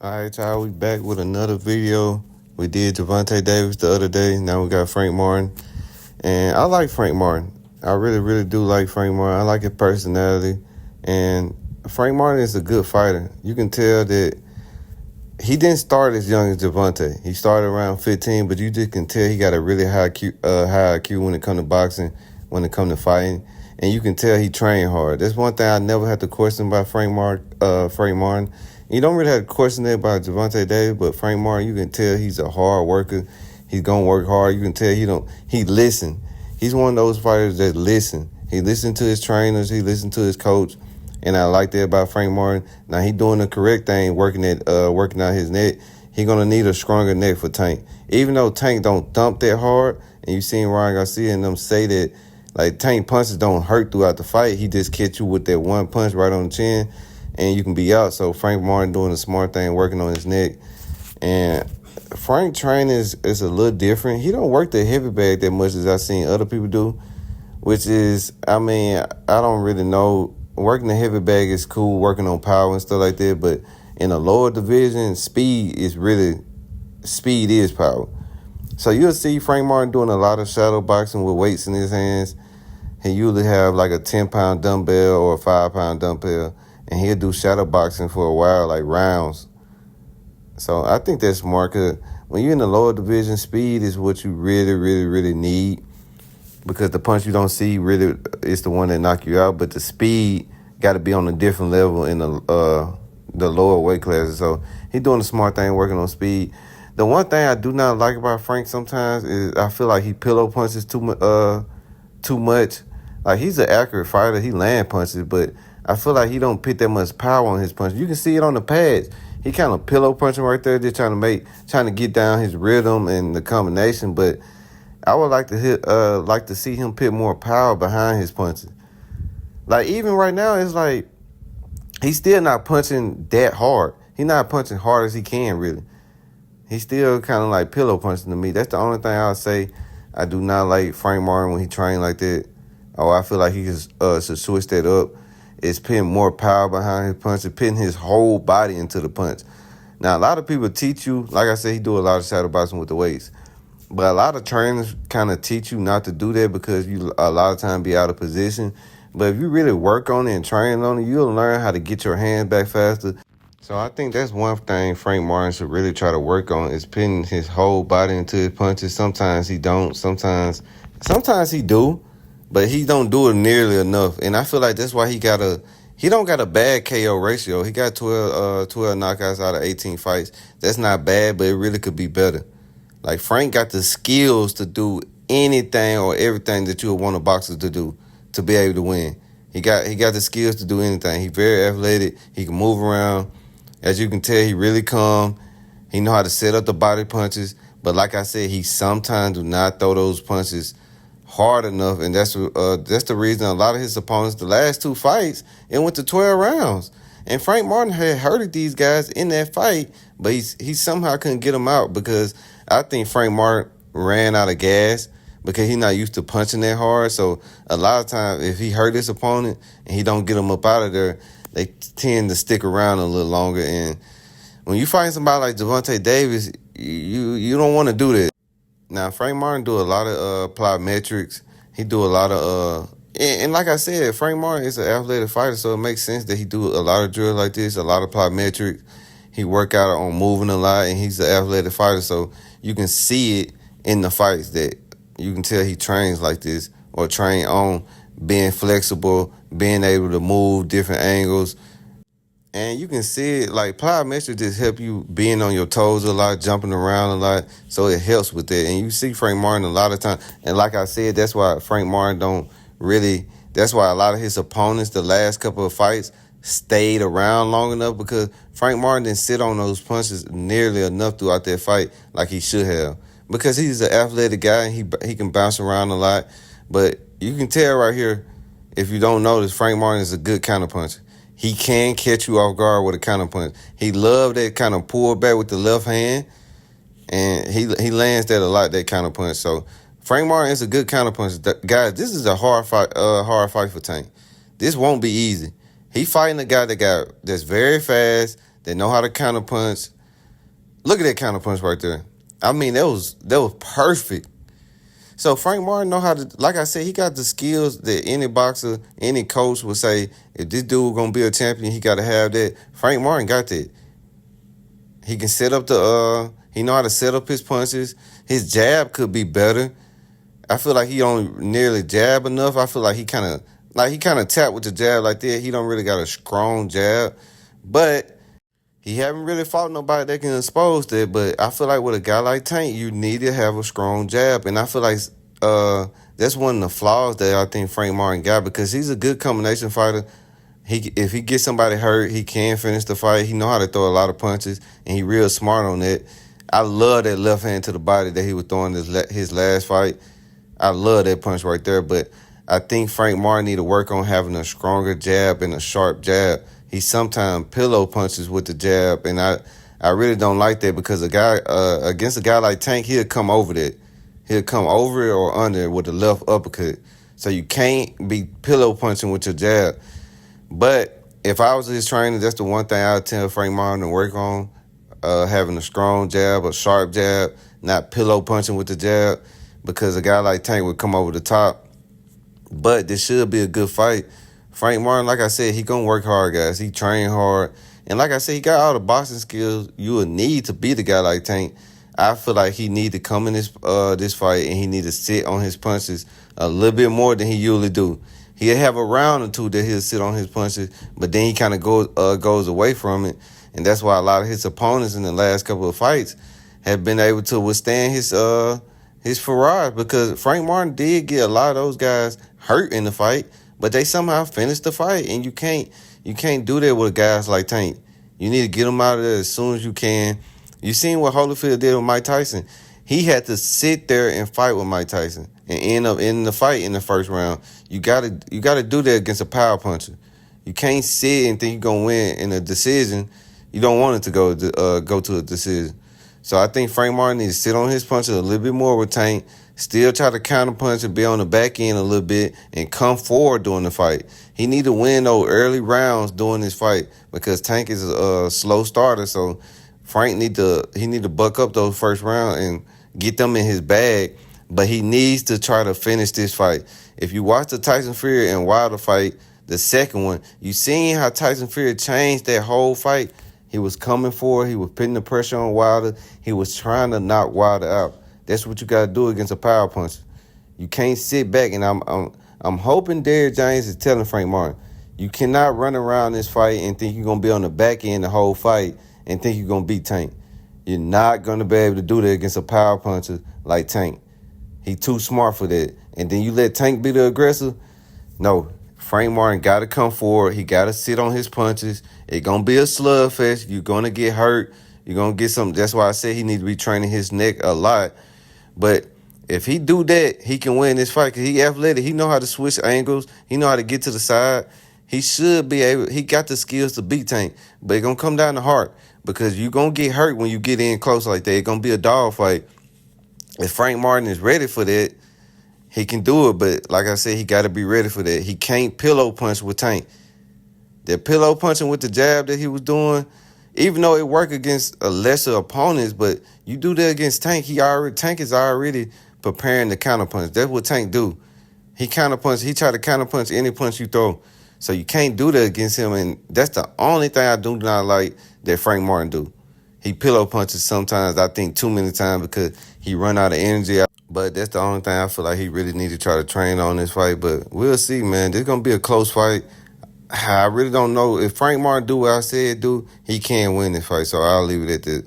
All right, y'all, we back with another video. We did Javante Davis the other day. Now we got Frank Martin. And I like Frank Martin. I really, really do like Frank Martin. I like his personality. And Frank Martin is a good fighter. You can tell that he didn't start as young as Javante. He started around 15, but you just can tell he got a really high IQ when it comes to boxing, when it comes to fighting. And you can tell he trained hard. That's one thing I never had to question about Frank Martin. You don't really have to question it about Javante Davis, but Frank Martin, you can tell he's a hard worker. He's gonna work hard. You can tell he listen. He's one of those fighters that listen. He listened to his trainers. He listened to his coach, and I like that about Frank Martin. Now he doing the correct thing, working out his neck. He gonna need a stronger neck for Tank. Even though Tank don't dump that hard, and you seen Ryan Garcia and them say that like Tank punches don't hurt throughout the fight. He just catch you with that one punch right on the chin, and you can be out. So Frank Martin doing the smart thing, working on his neck. And Frank training is a little different. He don't work the heavy bag that much as I've seen other people do, which is, I don't really know. Working the heavy bag is cool, working on power and stuff like that, but in a lower division, speed is power. So you'll see Frank Martin doing a lot of shadow boxing with weights in his hands. He usually have like a 10-pound dumbbell or a 5-pound dumbbell, and he'll do shadow boxing for a while, like rounds. So I think that's smart, because when you're in the lower division, speed is what you really, really, really need, because the punch you don't see really is the one that knock you out, but the speed got to be on a different level in the lower weight classes. So he's doing the smart thing, working on speed. The one thing I do not like about Frank sometimes is I feel like he pillow punches too much. Like, he's an accurate fighter. He land punches, but I feel like he don't put that much power on his punches. You can see it on the pads. He kind of pillow punching right there, just trying to get down his rhythm and the combination. But I would like to see him put more power behind his punches. Like, even right now, it's like he's still not punching that hard. He's not punching hard as he can, really. He's still kind of like pillow punching to me. That's the only thing I'll say I do not like Frank Martin when he train like that. Oh, I feel like he should switch that up. Is putting more power behind his punch and putting his whole body into the punch. Now, a lot of people teach you, like I said, he do a lot of shadow boxing with the weights. But a lot of trainers kind of teach you not to do that because you a lot of time be out of position. But if you really work on it and train on it, you'll learn how to get your hands back faster. So I think that's one thing Frank Martin should really try to work on, is putting his whole body into his punches. Sometimes he don't. Sometimes he do. But he don't do it nearly enough. And I feel like that's why he don't got a bad KO ratio. He got 12 knockouts out of 18 fights. That's not bad, but it really could be better. Like, Frank got the skills to do anything or everything that you would want a boxer to do to be able to win. He got the skills to do anything. He's very athletic. He can move around. As you can tell, he really calm. He know how to set up the body punches. But like I said, he sometimes do not throw those punches hard enough, and that's the reason a lot of his opponents, the last two fights, it went to 12 rounds. And Frank Martin had hurted these guys in that fight, but he somehow couldn't get them out, because I think Frank Martin ran out of gas because he's not used to punching that hard. So a lot of times, if he hurt his opponent and he don't get them up out of there, they tend to stick around a little longer. And when you find somebody like Javante Davis, you don't want to do that. Now, Frank Martin do a lot of plyometrics. He do a lot of and like I said, Frank Martin is an athletic fighter, so it makes sense that he do a lot of drills like this, a lot of plyometrics. He work out on moving a lot, and he's an athletic fighter, so you can see it in the fights that you can tell he trains like this, or train on being flexible, being able to move different angles. And you can see it, like, plyometrics just help you being on your toes a lot, jumping around a lot, so it helps with that. And you see Frank Martin a lot of times, and like I said, that's why Frank Martin that's why a lot of his opponents, the last couple of fights, stayed around long enough, because Frank Martin didn't sit on those punches nearly enough throughout that fight like he should have, because he's an athletic guy, and he can bounce around a lot. But you can tell right here, if you don't notice, Frank Martin is a good counterpuncher. He can catch you off guard with a counterpunch. He loved that kind of pull back with the left hand, and he lands that a lot, that counterpunch. So Frank Martin is a good counterpuncher. Guys, this is a hard fight for Tank. This won't be easy. He fighting a guy that's very fast, They know how to counterpunch. Look at that counterpunch right there. I mean, that was perfect. So Frank Martin know how to, like I said, he got the skills that any boxer, any coach would say, if this dude gonna be a champion, he gotta have that. Frank Martin got that. He can set up he know how to set up his punches. His jab could be better. I feel like he don't nearly jab enough. I feel like he kind of tap with the jab like that. He don't really got a strong jab, but he haven't really fought nobody that can expose that. But I feel like with a guy like Tank, you need to have a strong jab, and I feel like that's one of the flaws that I think Frank Martin got, because he's a good combination fighter. If he gets somebody hurt, he can finish the fight. He know how to throw a lot of punches, and he real smart on that. I love that left hand to the body that he was throwing his last fight. I love that punch right there, but I think Frank Martin need to work on having a stronger jab and a sharp jab. He sometimes pillow punches with the jab, and I really don't like that, because against a guy like Tank, he'll come over that. He'll come over it or under it with the left uppercut. So you can't be pillow punching with your jab. But if I was his trainer, that's the one thing I would tell Frank Martin to work on, having a strong jab, a sharp jab, not pillow punching with the jab, because a guy like Tank would come over the top. But this should be a good fight. Frank Martin, like I said, he gonna work hard, guys. He train hard. And like I said, he got all the boxing skills you would need to beat a guy like Tank. I feel like he need to come in this fight, and he need to sit on his punches a little bit more than he usually do. He'll have a round or two that he'll sit on his punches, but then he kind of goes away from it. And that's why a lot of his opponents in the last couple of fights have been able to withstand his barrage, because Frank Martin did get a lot of those guys hurt in the fight, but they somehow finished the fight, and you can't do that with guys like Tank. You need to get them out of there as soon as you can. You seen what Holyfield did with Mike Tyson. He had to sit there and fight with Mike Tyson and end up in the fight in the first round. You gotta do that against a power puncher. You can't sit and think you're gonna win in a decision. You don't want it to go to a decision. So I think Frank Martin needs to sit on his punches a little bit more with Tank, still try to counter punch and be on the back end a little bit, and come forward during the fight. He need to win those early rounds during this fight, because Tank is a slow starter. So Frank need to buck up those first round and get them in his bag. But he needs to try to finish this fight. If you watch the Tyson Fury and Wilder fight, the second one, you seen how Tyson Fury changed that whole fight. He was coming forward. He was putting the pressure on Wilder. He was trying to knock Wilder out. That's what you got to do against a power puncher. You can't sit back. And I'm hoping Derrick James is telling Frank Martin, you cannot run around this fight and think you're going to be on the back end the whole fight and think you're going to beat Tank. You're not going to be able to do that against a power puncher like Tank. He too smart for that. And then you let Tank be the aggressor? No. Frank Martin got to come forward. He got to sit on his punches. It's going to be a slugfest. You're going to get hurt. You're going to get some. That's why I said he needs to be training his neck a lot. But if he do that, he can win this fight, because he athletic. He know how to switch angles. He know how to get to the side. He should be able. He got the skills to beat Tank. But it's going to come down to heart, because you're going to get hurt when you get in close like that. It's going to be a dog fight. If Frank Martin is ready for that, he can do it. But like I said, he got to be ready for that. He can't pillow punch with Tank. That pillow punching with the jab that he was doing, even though it worked against a lesser opponents, but you do that against Tank, Tank is already preparing to counterpunch. That's what Tank do. He counterpunch. He try to counterpunch any punch you throw. So you can't do that against him, and that's the only thing I do not like that Frank Martin do. He pillow punches sometimes, I think too many times, because he run out of energy. But that's the only thing I feel like he really need to try to train on this fight. But we'll see, man. This is going to be a close fight. I really don't know. If Frank Martin do what I said do, he can win this fight. So I'll leave it at that.